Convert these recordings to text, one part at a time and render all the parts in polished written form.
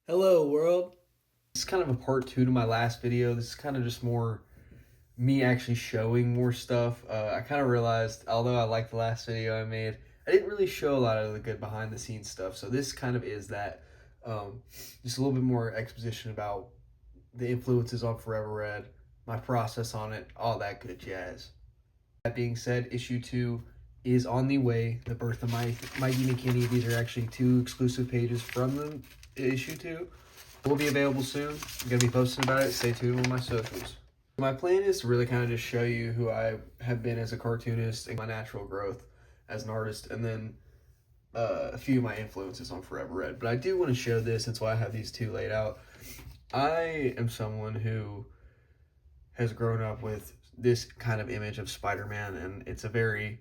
Hello world. This is kind of a part two to my last video. This is kind of just more me actually showing more stuff. I kind of realized, although I liked the last video I made, I didn't really show a lot of the good behind the scenes stuff. So this kind of is that, just a little bit more exposition about the influences on Forever Red, my process on it, all that good jazz. That being said, issue 2 is on the way. The Birth of Mikey McKinney. These are actually 2 exclusive pages from the issue 2. Will be available soon. I'm going to be posting about it. Stay tuned on my socials. My plan is to really kind of just show you who I have been as a cartoonist and my natural growth as an artist, and then a few of my influences on Forever Red. But I do want to show this, and that's why I have these 2 laid out. I am someone who has grown up with this kind of image of Spider-Man, and it's a very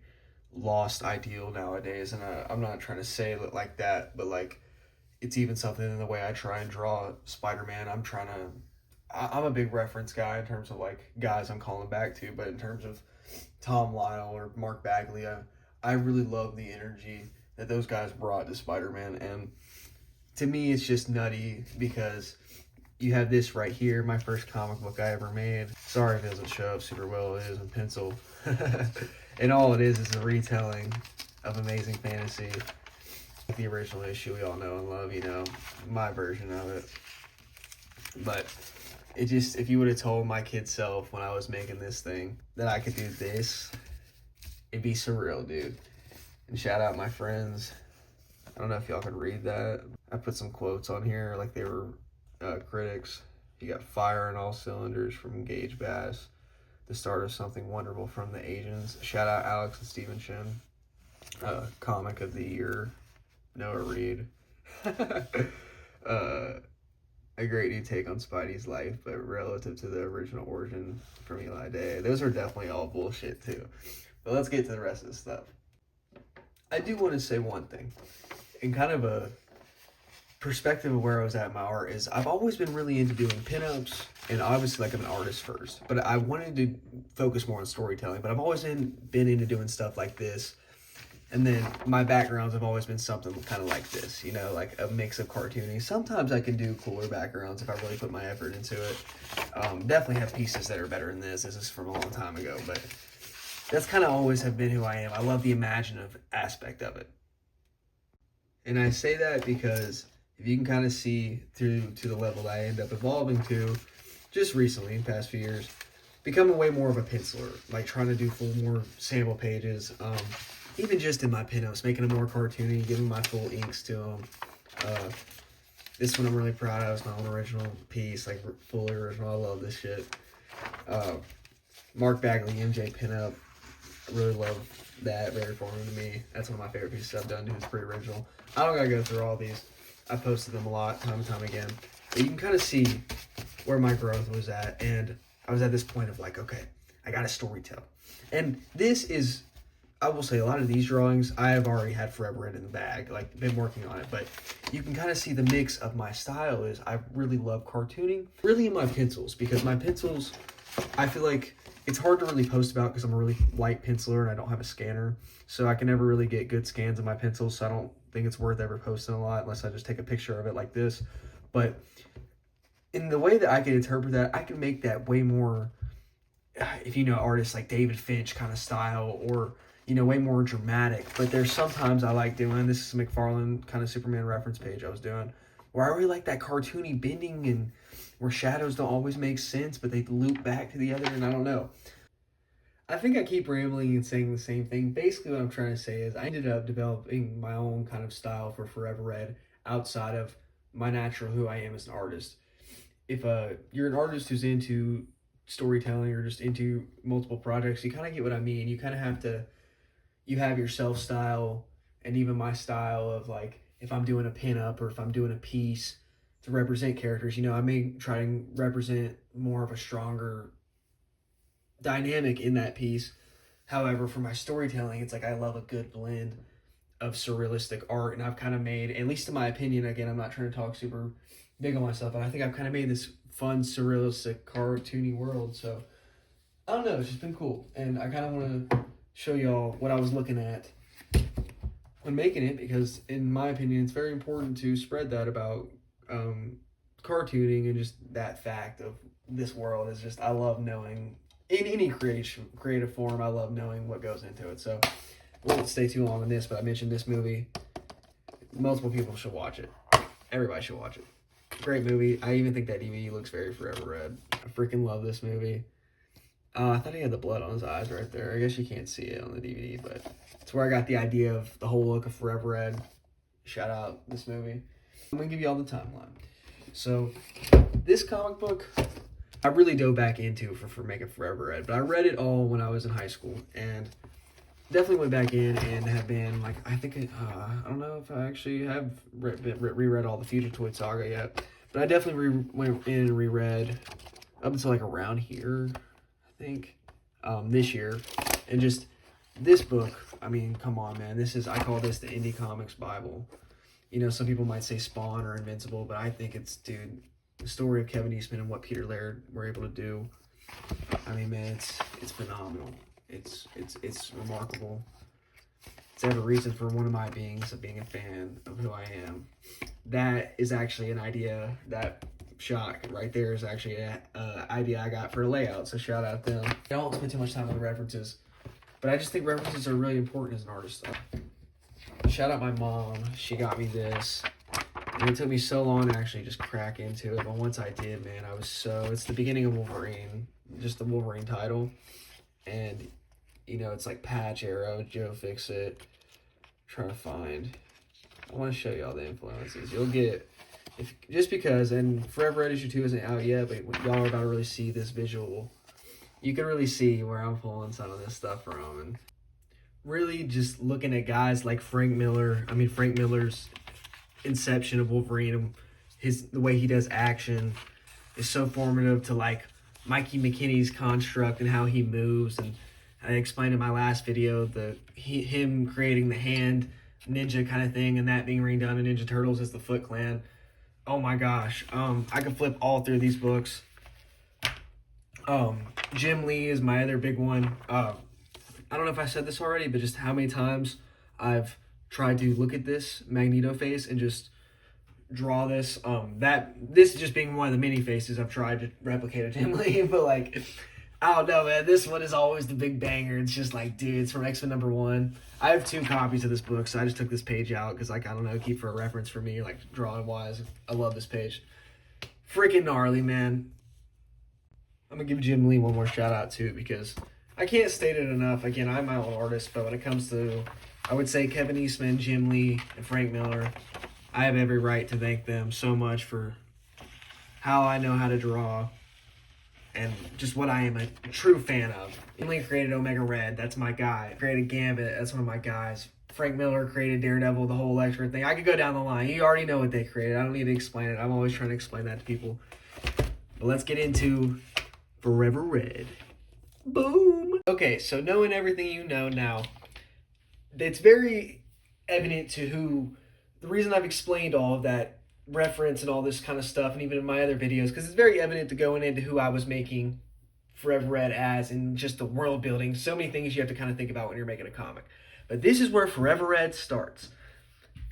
lost ideal nowadays. And I'm not trying to say it like that, but like it's even something in the way I try and draw Spider-Man. I'm a big reference guy in terms of like guys I'm calling back to, but in terms of Tom Lyle or Mark Bagley, I really love the energy that those guys brought to Spider-Man. And to me, it's just nutty because you have this right here, my first comic book I ever made. Sorry if it doesn't show up super well, it is in pencil. And all it is a retelling of Amazing Fantasy. The original issue we all know and love, my version of it. But it just, if you would have told my kid self when I was making this thing that I could do this, it'd be surreal, dude. And shout out my friends. I don't know if y'all could read that. I put some quotes on here like they were critics. You got Fire in All Cylinders from Gage Bass. The start of Something Wonderful from the Asians. Shout out Alex and Stephen Shin. Comic of the Year, Noah Reed. A great new take on Spidey's life, but relative to the original origin from Eli Day. Those are definitely all bullshit too. But let's get to the rest of the stuff. I do want to say one thing, in kind of a perspective of where I was at in my art, is I've always been really into doing pinups, and obviously like I'm an artist first, but I wanted to focus more on storytelling, but I've always been into doing stuff like this. And then my backgrounds have always been something kind of like this, like a mix of cartooning. Sometimes I can do cooler backgrounds if I really put my effort into it. Definitely have pieces that are better than this. This is from a long time ago, but that's kind of always have been who I am. I love the imaginative aspect of it. And I say that because if you can kind of see through to the level that I end up evolving to just recently, in the past few years, becoming way more of a penciler, like trying to do more sample pages. Even just in my pinups, making them more cartoony, giving my full inks to them. This one I'm really proud of. It's my own original piece, like fully original. I love this shit. Mark Bagley, MJ pinup. I really love that. Very foreign to me. That's one of my favorite pieces I've done too. It's pretty original. I don't gotta go through all these. I posted them a lot, time and time again. But you can kind of see where my growth was at. And I was at this point of like, okay, I gotta storytell. And this is, I will say, a lot of these drawings I have already had Forever Red in the bag, like been working on it, but you can kind of see the mix of my style is I really love cartooning, really in my pencils, because my pencils, I feel like it's hard to really post about because I'm a really light penciler and I don't have a scanner, so I can never really get good scans of my pencils, so I don't think it's worth ever posting a lot unless I just take a picture of it like this. But in the way that I can interpret that, I can make that way more, if you know artists like David Finch kind of style, or way more dramatic. But there's sometimes I like doing, this is a McFarlane kind of Superman reference page I was doing, where I really like that cartoony bending and where shadows don't always make sense, but they loop back to the other, and I don't know. I think I keep rambling and saying the same thing. Basically what I'm trying to say is I ended up developing my own kind of style for Forever Red outside of my natural who I am as an artist. If you're an artist who's into storytelling or just into multiple projects, you kind of get what I mean. You kind of have to, you have your self style and even my style of like, if I'm doing a pinup or if I'm doing a piece to represent characters, I may try and represent more of a stronger dynamic in that piece. However, for my storytelling, it's like I love a good blend of surrealistic art, and I've kind of made, at least in my opinion, again, I'm not trying to talk super big on myself, but I think I've kind of made this fun, surrealistic, cartoony world. So I don't know, it's just been cool, and I kind of want to show y'all what I was looking at when making it, because in my opinion it's very important to spread that about cartooning and just that fact of this world is just, I love knowing, in any creative form, I love knowing what goes into it. So I won't stay too long on this, but I mentioned this movie. Multiple people should watch it. Everybody should watch it. Great movie. I even think that DVD looks very Forever Red. I freaking love this movie. I thought he had the blood on his eyes right there. I guess you can't see it on the DVD, but it's where I got the idea of the whole look of Forever Red. Shout out this movie. I'm going to give you all the timeline. So, this comic book, I really dove back into for making Forever Red, but I read it all when I was in high school, and definitely went back in and have been, like, I think, I don't know if I actually have reread all the Future Toy Saga yet, but I definitely went in and reread up until, like, around here, I think, this year, and just, this book, I mean, come on, man, I call this the Indie Comics Bible. You know, some people might say Spawn or Invincible, but I think it's, dude, the story of Kevin Eastman and what Peter Laird were able to do. I mean, man, it's phenomenal. It's remarkable. It's every reason for one of my beings of being a fan of who I am. That is actually an idea, that shot right there is actually an idea I got for a layout, so shout out to them. I don't spend too much time on the references, but I just think references are really important as an artist, though. Shout out my mom. She got me this. And it took me so long to actually just crack into it. But once I did, man, I was so... It's the beginning of Wolverine. Just the Wolverine title. And, you know, it's like Patch, Arrow, Joe Fixit. Trying to find... I want to show you all the influences. You'll get... just because, and Forever Red issue 2 isn't out yet, but y'all are about to really see this visual. You can really see where I'm pulling some of this stuff from. And really just looking at guys like Frank Miller's inception of Wolverine, and the way he does action is so formative to, like, Mikey McKinney's construct and how he moves. And I explained in my last video him creating the hand ninja kind of thing, and that being redone in Ninja Turtles as the Foot Clan. Oh my gosh, I could flip all through these books. Jim Lee is my other big one. I don't know if I said this already, but just how many times I've tried to look at this Magneto face and just draw this. This just being one of the many faces I've tried to replicate of Jim Lee, but, like, I don't know, man. This one is always the big banger. It's just like, dude, it's from X-Men #1. I have 2 copies of this book, so I just took this page out because, like, I don't know, keep for a reference for me, like, drawing-wise. I love this page. Freaking gnarly, man. I'm going to give Jim Lee one more shout-out, too, because I can't state it enough. Again, I'm my own artist, but when it comes to, I would say, Kevin Eastman, Jim Lee, and Frank Miller, I have every right to thank them so much for how I know how to draw and just what I am a true fan of. Jim Lee created Omega Red. That's my guy. Created Gambit. That's one of my guys. Frank Miller created Daredevil, the whole extra thing. I could go down the line. You already know what they created. I don't need to explain it. I'm always trying to explain that to people. But let's get into Forever Red. Boom! Okay, so knowing everything you know now, it's very evident to who... The reason I've explained all of that reference and all this kind of stuff, and even in my other videos, because it's very evident to going into who I was making Forever Red as, and just the world building. So many things you have to kind of think about when you're making a comic. But this is where Forever Red starts.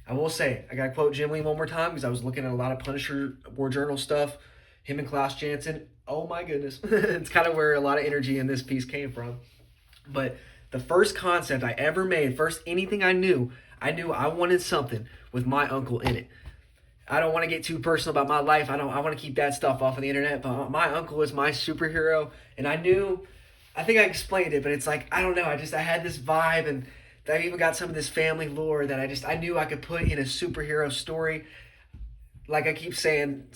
I will say, I got to quote Jim Lee one more time, because I was looking at a lot of Punisher War Journal stuff. Him and Klaus Janson. Oh my goodness. It's kind of where a lot of energy in this piece came from. But the first concept I ever made, first anything I knew I wanted something with my uncle in it. I don't want to get too personal about my life. I want to keep that stuff off of the internet, but my uncle is my superhero, and I think I explained it, but it's like, I don't know, I had this vibe, and I even got some of this family lore that I knew I could put in a superhero story. Like I keep saying,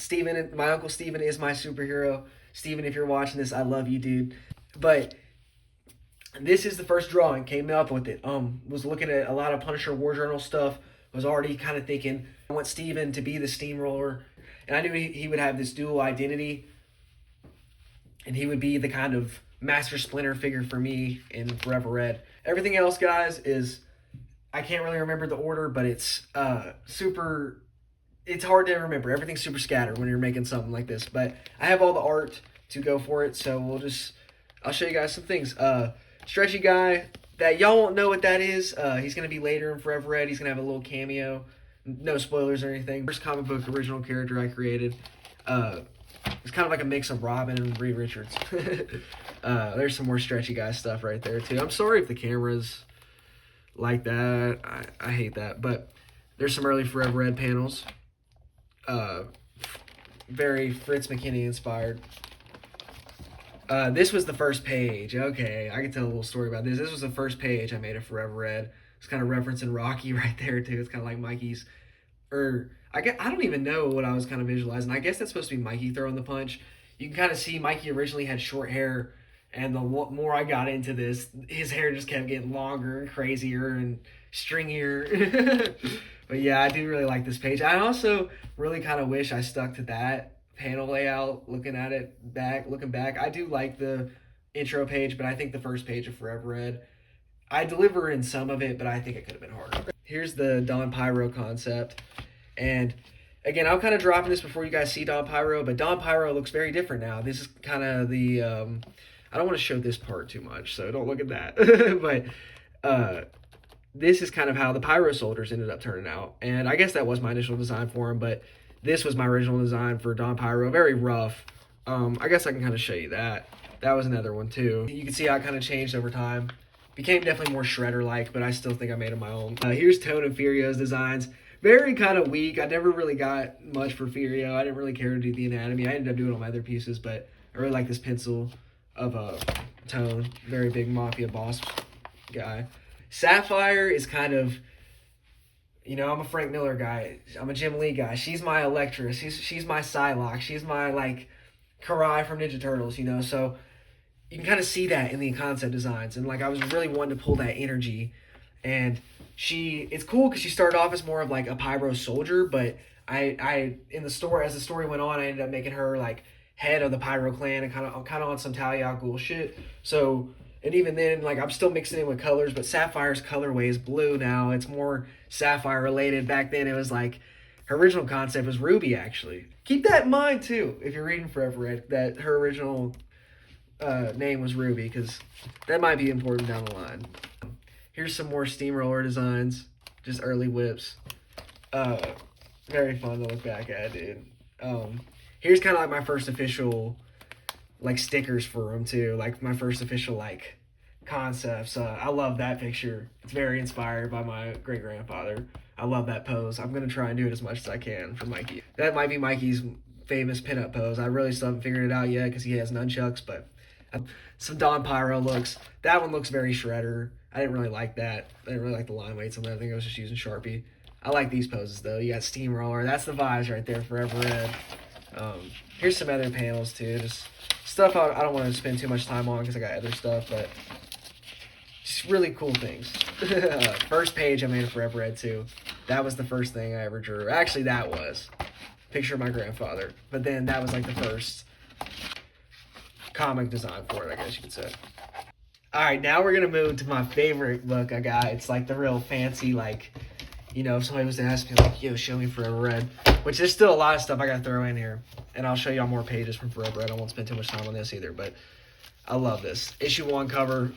my Uncle Steven is my superhero. Steven, if you're watching this, I love you, dude. But this is the first drawing, came up with it. Was looking at a lot of Punisher War Journal stuff, was already kind of thinking, I want Steven to be the steamroller. And I knew he would have this dual identity, and he would be the kind of Master Splinter figure for me in Forever Red. Everything else, guys, is, I can't really remember the order, but it's it's hard to remember. Everything's super scattered when you're making something like this. But I have all the art to go for it, so I'll show you guys some things. Stretchy guy, that y'all won't know what that is. He's going to be later in Forever Red. He's going to have a little cameo. no spoilers or anything. First comic book original character I created. It's kind of like a mix of Robin and Reed Richards. There's some more stretchy guy stuff right there too. I'm sorry if the camera's like that. I hate that. But there's some early Forever Red panels. Very Fritz McKinney inspired. This was the first page. Okay, I can tell a little story about this. This was the first page I made of Forever Red. It's kind of referencing Rocky right there too. It's kind of like Mikey's, or I don't even know what I was kind of visualizing. I guess that's supposed to be Mikey throwing the punch. You can kind of see Mikey originally had short hair, and the more I got into this, his hair just kept getting longer and crazier and stringier. But yeah, I do really like this page. I also really kind of wish I stuck to that panel layout. Looking back, I do like the intro page, but I think the first page of Forever Red, I deliver in some of it, but I think it could have been harder. Here's the Don Pyro concept. And again, I'm kind of dropping this before you guys see Don Pyro, but Don Pyro looks very different now. This is kind of the, I don't want to show this part too much, so don't look at that. But this is kind of how the Pyro soldiers ended up turning out. And I guess that was my initial design for him, but this was my original design for Don Pyro. Very rough. I guess I can kind of show you that. That was another one too. You can see how it kind of changed over time. Became definitely more Shredder-like, but I still think I made it my own. Here's Tone and Furio's designs. Very kind of weak. I never really got much for Furio. I didn't really care to do the anatomy. I ended up doing all my other pieces, but I really like this pencil of Tone. Very big mafia boss guy. Sapphire is kind of, you know, I'm a Frank Miller guy. I'm a Jim Lee guy. She's my Electress. She's my Psylocke. She's my, like, Karai from Ninja Turtles, you know? So you can kind of see that in the concept designs. And, like, I was really wanting to pull that energy. And it's cool because she started off as more of, like, a Pyro soldier. But I in the story, as the story went on, I ended up making her, like, head of the Pyro clan and kind of on some Talia al Ghul shit. So, and even then, like, I'm still mixing in with colors, but Sapphire's colorway is blue now. It's more Sapphire related. Back then, it was like, her original concept was Ruby, actually. Keep that in mind, too, if you're reading Forever Red, that her original name was Ruby, because that might be important down the line. Here's some more steamroller designs, just early whips. Very fun to look back at, dude. Here's kind of like my first official, like, stickers for them too, like my first official, like, concepts. I love that picture. It's very inspired by my great grandfather. I love that pose. I'm gonna try and do it as much as I can for Mikey. That might be Mikey's famous pinup pose. I really still haven't figured it out yet because he has nunchucks, but some Don Pyro looks. That one looks very Shredder. I didn't really like that. I didn't really like the line weights on that. I think I was just using Sharpie. I like these poses though. You got Steamroller. That's the vibes right there, Forever Red. Here's some other panels too. Just stuff I don't want to spend too much time on because I got other stuff, but just really cool things. First page I made of Forever Red too. That was the first thing I ever drew. Actually, that was picture of my grandfather. But then that was like the first comic design for it, I guess you could say. All right, now we're gonna move to my favorite book I got. It's like the real fancy, like, you know, if somebody was to ask me, like, yo, show me Forever Red, which there's still a lot of stuff I gotta throw in here. And I'll show y'all more pages from Forever Red. I won't spend too much time on this either, but I love this. Issue 1 cover.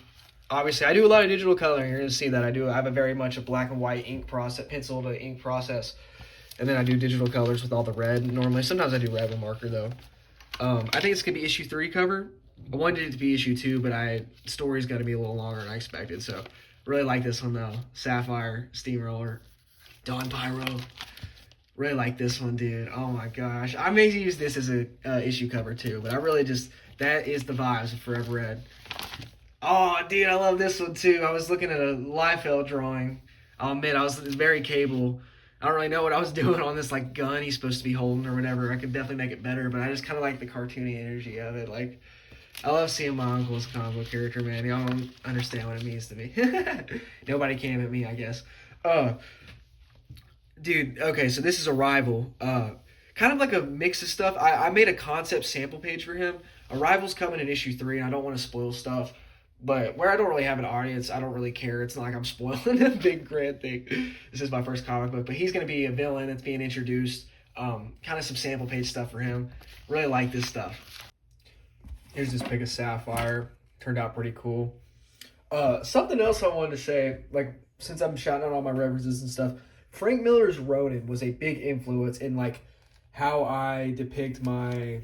Obviously, I do a lot of digital coloring. You're gonna see that. I have a very much a black and white ink process, pencil to ink process. And then I do digital colors with all the red normally. Sometimes I do red with marker, though. I think it's gonna be issue 3 cover. I wanted it to be issue 2, but story's got to be a little longer than I expected. So, really like this one though. Sapphire, Steamroller, Don Pyro. Really like this one, dude. Oh my gosh, I may use this as a issue cover too, but I really that is the vibes of Forever Red. Oh, dude, I love this one too. I was looking at a Liefeld drawing. I'll admit, it's very Cable. I don't really know what I was doing on this, like, gun he's supposed to be holding or whatever. I could definitely make it better, but I just kind of like the cartoony energy of it. Like, I love seeing my uncle's comic book character, man. Y'all don't understand what it means to me. Nobody can but me, I guess. Dude, okay, so this is Arrival. Kind of like a mix of stuff. I made a concept sample page for him. Arrival's coming in issue 3, and I don't want to spoil stuff. But where I don't really have an audience, I don't really care. It's not like I'm spoiling a big grand thing. This is my first comic book. But he's going to be a villain that's being introduced. Kind of some sample page stuff for him. Really like this stuff. Here's this pic of Sapphire. Turned out pretty cool. Something else I wanted to say, like, since I'm shouting out all my references and stuff, Frank Miller's Ronin was a big influence in like how I depict my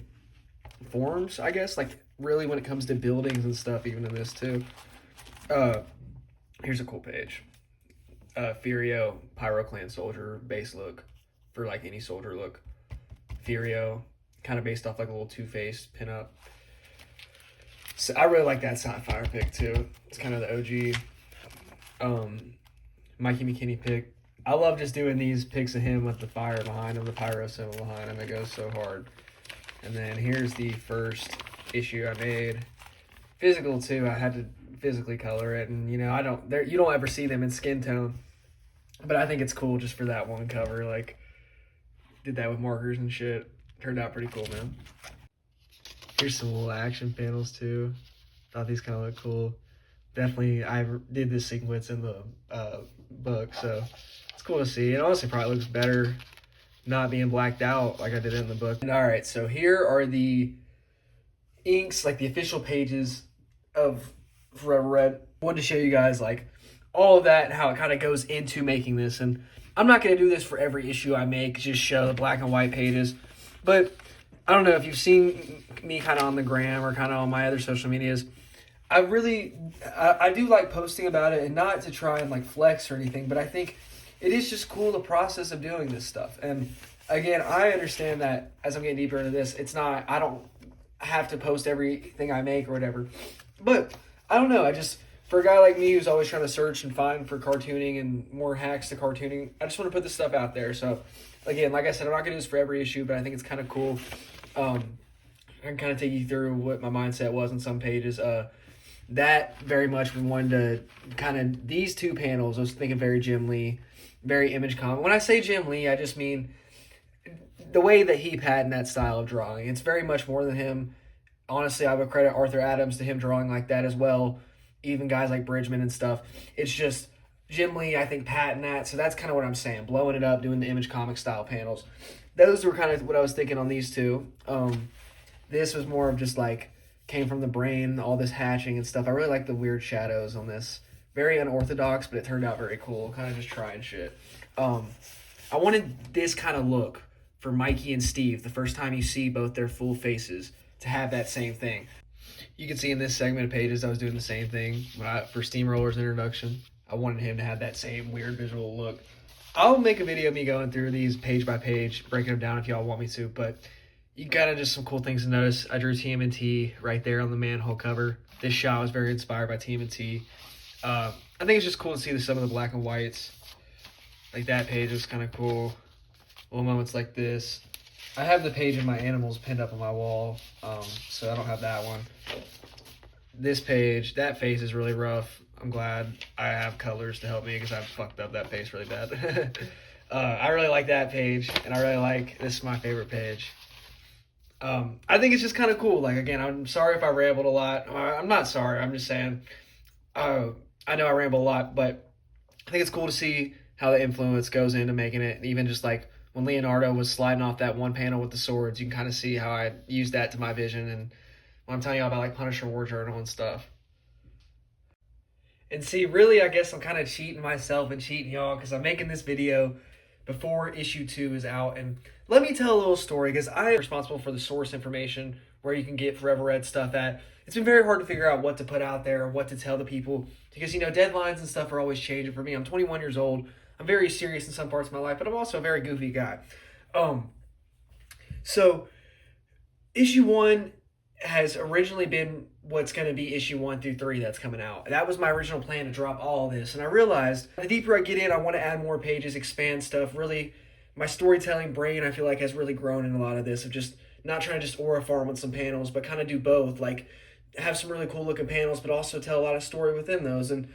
forms, I guess, like really when it comes to buildings and stuff, even in this too. Uh, Here's a cool page. Furio, Pyroclan soldier base look for like any soldier look. Furio, kind of based off like a little Two-Face pinup. So I really like that Sapphire pick too. It's kind of the OG. Mikey McKinney pick. I love just doing these picks of him with the fire behind him, the pyro symbol behind him. It goes so hard. And then here's the first issue I made. Physical too. I had to physically color it, and you don't ever see them in skin tone. But I think it's cool just for that one cover. Like, did that with markers and shit. Turned out pretty cool, man. Here's some little action panels too. Thought these kind of look cool. Definitely, I did this sequence in the book, so it's cool to see. It honestly probably looks better not being blacked out like I did in the book. And all right, so here are the inks, like the official pages of Forever Red. I wanted to show you guys like all of that and how it kind of goes into making this. And I'm not going to do this for every issue I make, just show the black and white pages. But I don't know if you've seen me kind of on the gram or kind of on my other social medias. I do like posting about it, and not to try and like flex or anything, but I think it is just cool, the process of doing this stuff. And again, I understand that as I'm getting deeper into this, I don't have to post everything I make or whatever. But I don't know, for a guy like me who's always trying to search and find for cartooning and more hacks to cartooning, I just want to put this stuff out there. So again, like I said, I'm not going to do this for every issue, but I think it's kind of cool. I can kind of take you through what my mindset was on some pages. That very much we wanted to kind of, these two panels, I was thinking very Jim Lee, very Image Comic. When I say Jim Lee, I just mean the way that he patented that style of drawing. It's very much more than him. Honestly, I would credit Arthur Adams to him drawing like that as well. Even guys like Bridgman and stuff. It's just Jim Lee, I think, patented that. So that's kind of what I'm saying. Blowing it up, doing the Image Comic style panels. Those were kind of what I was thinking on these two. This was more of just like, came from the brain, all this hatching and stuff. I really like the weird shadows on this. Very unorthodox, but it turned out very cool. Kind of just trying shit. I wanted this kind of look for Mikey and Steve the first time you see both their full faces, to have that same thing. You can see in this segment of pages I was doing the same thing for Steamroller's introduction. I wanted him to have that same weird visual look. I'll make a video of me going through these page by page, breaking them down if y'all want me to, but you got just some cool things to notice. I drew TMNT right there on the manhole cover. This shot was very inspired by TMNT. I think it's just cool to see some of the black and whites. Like that page is kind of cool. Little moments like this. I have the page of my animals pinned up on my wall, so I don't have that one. This page, that face is really rough. I'm glad I have colors to help me because I fucked up that face really bad. I really like that page, and I really like, this is my favorite page. I think it's just kind of cool. Like, again, I'm sorry if I rambled a lot. I'm not sorry. I'm just saying, I know I ramble a lot, but I think it's cool to see how the influence goes into making it. Even just like when Leonardo was sliding off that one panel with the swords, you can kind of see how I used that to my vision. And when I'm telling y'all about like Punisher War Journal and stuff. And see, really, I guess I'm kind of cheating myself and cheating y'all because I'm making this video before issue 2 is out. And let me tell a little story, because I am responsible for the source information where you can get Forever Red stuff at. It's been very hard to figure out what to put out there or what to tell the people, because, deadlines and stuff are always changing for me. I'm 21 years old. I'm very serious in some parts of my life, but I'm also a very goofy guy. So issue 1 has originally been what's going to be issue 1 through 3 that's coming out. That was my original plan, to drop all of this. And I realized the deeper I get in, I want to add more pages, expand stuff. Really, my storytelling brain, I feel like, has really grown in a lot of this, of just not trying to just aura farm on some panels, but kind of do both. Like, have some really cool looking panels, but also tell a lot of story within those. And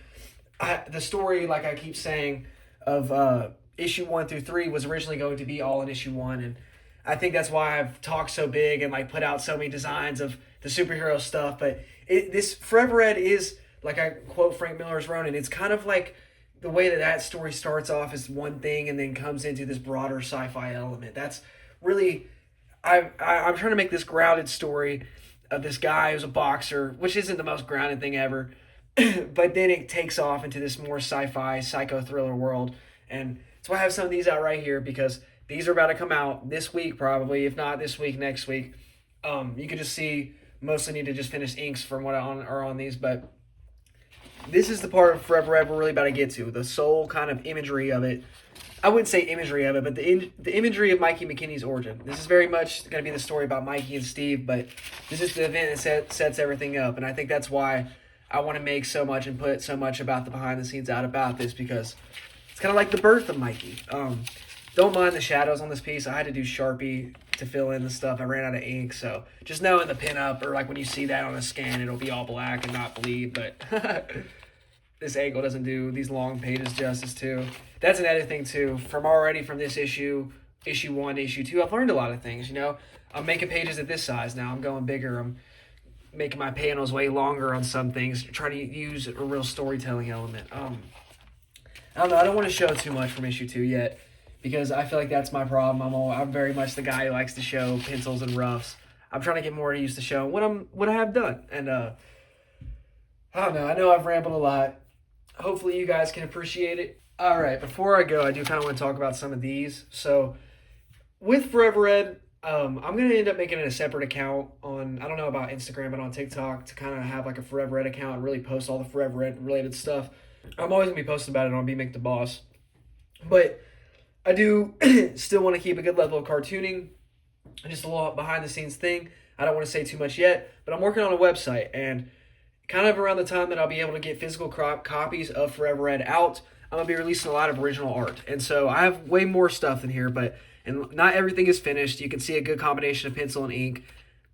the story, like I keep saying, of issue 1 through 3 was originally going to be all in issue 1. And I think that's why I've talked so big and like put out so many designs of the superhero stuff. But this Forever Red is, like I quote Frank Miller's Ronin, it's kind of like the way that story starts off as one thing and then comes into this broader sci-fi element. That's really, I'm trying to make this grounded story of this guy who's a boxer, which isn't the most grounded thing ever. But then it takes off into this more sci-fi, psycho thriller world. And That's why I have some of these out right here, because these are about to come out this week probably, if not this week, next week. You can just see, mostly need to just finish inks from what are on these, but this is the part of Forever Red we're really about to get to, the soul kind of imagery of it. I wouldn't say imagery of it, but the imagery of Mikey McKinney's origin. This is very much going to be the story about Mikey and Steve, but this is the event that sets everything up, and I think that's why I want to make so much and put so much about the behind the scenes out about this, because it's kind of like the birth of Mikey. Don't mind the shadows on this piece. I had to do Sharpie to fill in the stuff. I ran out of ink, so just knowing the pinup, or like when you see that on a scan, it'll be all black and not bleed, but this angle doesn't do these long pages justice too. That's another thing too. From this issue 1 to issue 2, I've learned a lot of things, you know. I'm making pages at this size now. I'm going bigger. I'm making my panels way longer on some things, trying to use a real storytelling element. I don't know. I don't want to show too much from issue 2 yet, because I feel like that's my problem. I'm very much the guy who likes to show pencils and roughs. I'm trying to get more used to showing what I have done. And I don't know. I know I've rambled a lot. Hopefully you guys can appreciate it. All right, before I go, I do kind of want to talk about some of these. So with Forever Red, I'm going to end up making it a separate account on, I don't know about Instagram, but on TikTok, to kind of have like a Forever Red account and really post all the Forever Red related stuff. I'm always going to be posting about it on Be Make the Boss. But I do still want to keep a good level of cartooning, just a little behind the scenes thing. I don't want to say too much yet, but I'm working on a website, and kind of around the time that I'll be able to get physical copies of Forever Red out, I'm going to be releasing a lot of original art. And so I have way more stuff in here, and not everything is finished. You can see a good combination of pencil and ink.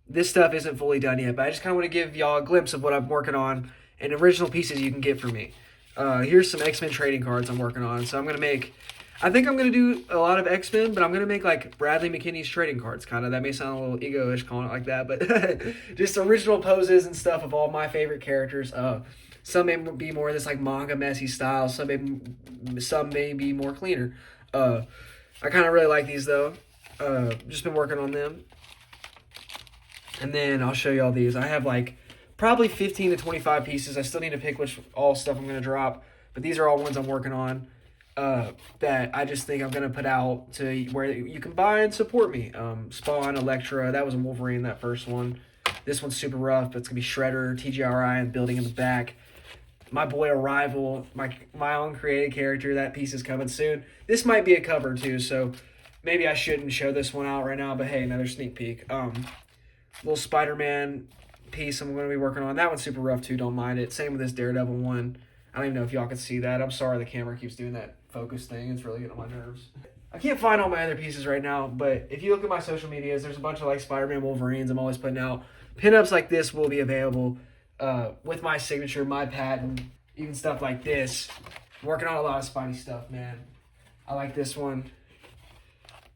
This stuff isn't fully done yet, but I just kind of want to give y'all a glimpse of what I'm working on and original pieces you can get from me. Here's some X-Men trading cards I'm working on. So I think I'm going to do a lot of X-Men, but I'm going to make like Bradley McKinney's trading cards, kind of. That may sound a little ego-ish calling it like that, but just original poses and stuff of all my favorite characters. Some may be more of this like manga messy style. Some may be more cleaner. I kind of really like these though. Just been working on them. And then I'll show you all these. I have like probably 15 to 25 pieces. I still need to pick which all stuff I'm going to drop, but these are all ones I'm working on. That I just think I'm going to put out to where you can buy and support me. Spawn, Elektra, that was a Wolverine, that first one. This one's super rough, but it's going to be Shredder, TGRI, and building in the back. My boy Arrival, my own created character, that piece is coming soon. This might be a cover too, so maybe I shouldn't show this one out right now, but hey, another sneak peek. Little Spider-Man piece I'm going to be working on. That one's super rough too, don't mind it. Same with this Daredevil one. I don't even know if y'all can see that. I'm sorry the camera keeps doing that focus thing. It's really getting on my nerves. I can't find all my other pieces right now, but if you look at my social medias, there's a bunch of like Spider-Man Wolverines I'm always putting out. Pinups like this will be available with my signature, my patent, even stuff like this. I'm working on a lot of Spidey stuff, man. I like this one.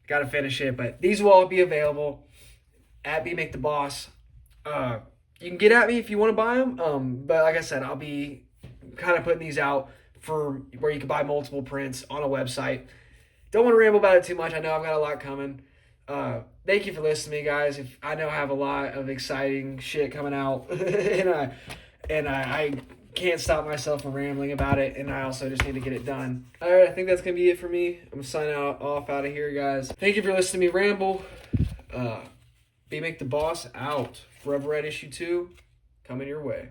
Got to finish it, but these will all be available at Be Make the Boss. You can get at me if you want to buy them, but like I said, I'll be kind of putting these out for where you can buy multiple prints on a website. Don't want to ramble about it too much. I know I've got a lot coming. Thank you for listening to me, guys. I know I have a lot of exciting shit coming out, and I can't stop myself from rambling about it, and I also just need to get it done. All right, I think that's going to be it for me. I'm signing off out of here, guys. Thank you for listening to me ramble. Be Make the Boss out. Forever Red issue 2 coming your way.